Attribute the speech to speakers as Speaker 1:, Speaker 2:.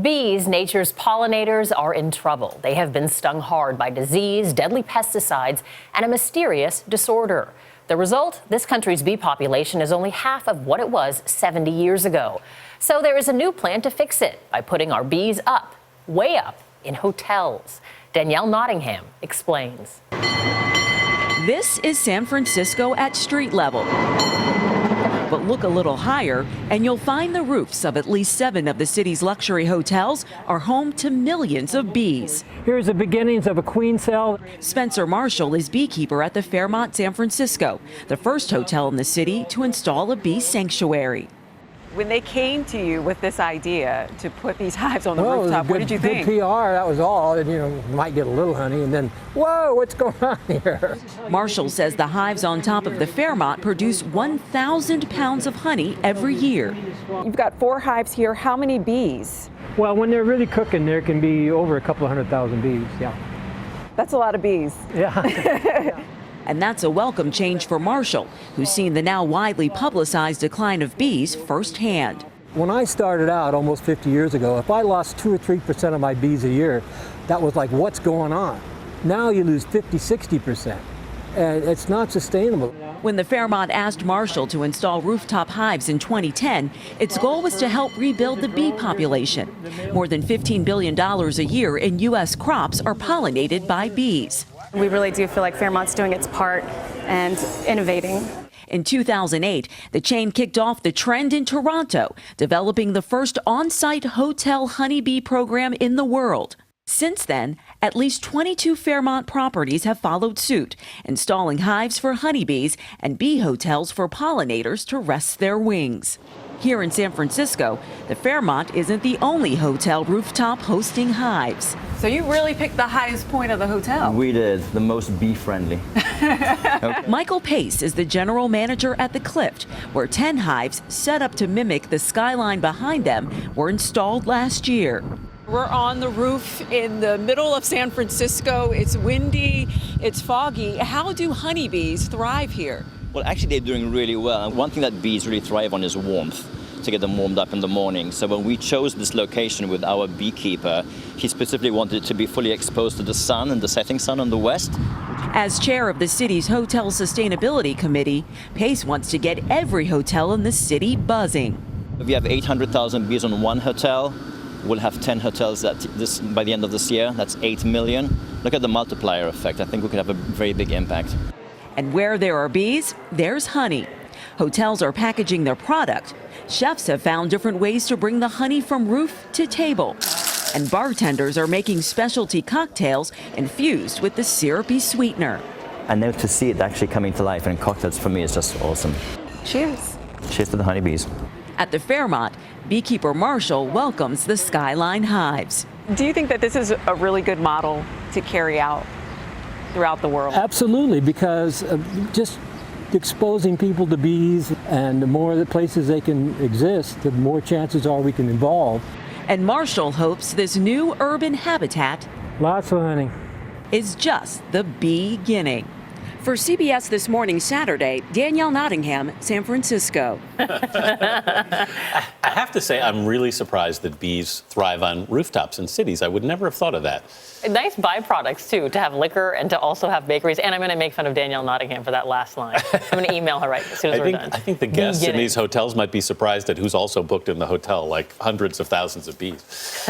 Speaker 1: Bees, nature's pollinators, are in trouble. They have been stung hard by disease, deadly pesticides, and a mysterious disorder. The result, this country's bee population is only half of what it was 70 years ago. So there is a new plan to fix it by putting our bees up, way up, in hotels. Danielle Nottingham explains.
Speaker 2: This is San Francisco at street level. But look a little higher and you'll find the roofs of at least 7 of the city's luxury hotels are home to millions of bees.
Speaker 3: Here's the beginnings of a queen cell.
Speaker 2: Spencer Marshall is beekeeper at the Fairmont San Francisco, the first hotel in the city to install a bee sanctuary.
Speaker 4: When they came to you with this idea to put these hives on the rooftop, what did you think?
Speaker 3: Good PR, that was all. And, you might get a little honey and then, whoa, what's going on here?
Speaker 2: Marshall says the hives on top of the Fairmont produce 1,000 pounds of honey every year.
Speaker 4: You've got 4 hives here. How many bees?
Speaker 3: Well, when they're really cooking, there can be over a couple of 100,000 bees, yeah.
Speaker 4: That's a lot of bees.
Speaker 3: Yeah.
Speaker 2: And that's a welcome change for Marshall, who's seen the now widely publicized decline of bees firsthand.
Speaker 3: When I started out almost 50 years ago, if I lost 2 or 3% of my bees a year, that was like, what's going on? Now you lose 50, 60%, and it's not sustainable.
Speaker 2: When the Fairmont asked Marshall to install rooftop hives in 2010, its goal was to help rebuild the bee population. More than $15 billion a year in U.S. crops are pollinated by bees.
Speaker 5: We really do feel like Fairmont's doing its part and innovating.
Speaker 2: In 2008, the chain kicked off the trend in Toronto, developing the first on-site hotel honeybee program in the world. Since then, at least 22 Fairmont properties have followed suit, installing hives for honeybees and bee hotels for pollinators to rest their wings. Here in San Francisco, the Fairmont isn't the only hotel rooftop hosting hives.
Speaker 4: So you really picked the highest point of the hotel.
Speaker 6: We did, the most bee-friendly.
Speaker 2: Okay. Michael Pace is the general manager at the Clift, where 10 hives set up to mimic the skyline behind them were installed last year.
Speaker 7: We're on the roof in the middle of San Francisco. It's windy, it's foggy. How do honeybees thrive here?
Speaker 6: Well, actually, they're doing really well. And one thing that bees really thrive on is warmth, to get them warmed up in the morning. So when we chose this location with our beekeeper, he specifically wanted it to be fully exposed to the sun and the setting sun on the west.
Speaker 2: As chair of the city's Hotel Sustainability Committee, Pace wants to get every hotel in the city buzzing.
Speaker 6: If we have 800,000 bees on one hotel, we'll have 10 hotels by the end of this year. That's 8 million. Look at the multiplier effect. I think we could have a very big impact.
Speaker 2: And where there are bees, there's honey. Hotels are packaging their product. Chefs have found different ways to bring the honey from roof to table. And bartenders are making specialty cocktails infused with the syrupy sweetener.
Speaker 6: And now to see it actually coming to life in cocktails for me is just awesome.
Speaker 4: Cheers.
Speaker 6: Cheers to the honeybees.
Speaker 2: At the Fairmont, beekeeper Marshall welcomes the Skyline hives.
Speaker 4: Do you think that this is a really good model to carry out throughout the world?
Speaker 3: Absolutely, because just exposing people to bees, and the more the places they can exist, the more chances are we can evolve.
Speaker 2: And Marshall hopes this new urban habitat
Speaker 3: Lots of honey.
Speaker 2: is just the beginning. For CBS This Morning Saturday, Danielle Nottingham, San Francisco.
Speaker 8: I have to say, I'm really surprised that bees thrive on rooftops in cities. I would never have thought of that.
Speaker 1: Nice byproducts, too, to have liquor and to also have bakeries. And I'm going to make fun of Danielle Nottingham for that last line. I'm going to email her right as soon as we're done.
Speaker 8: I think the guests in these hotels might be surprised at who's also booked in the hotel, like hundreds of thousands of bees.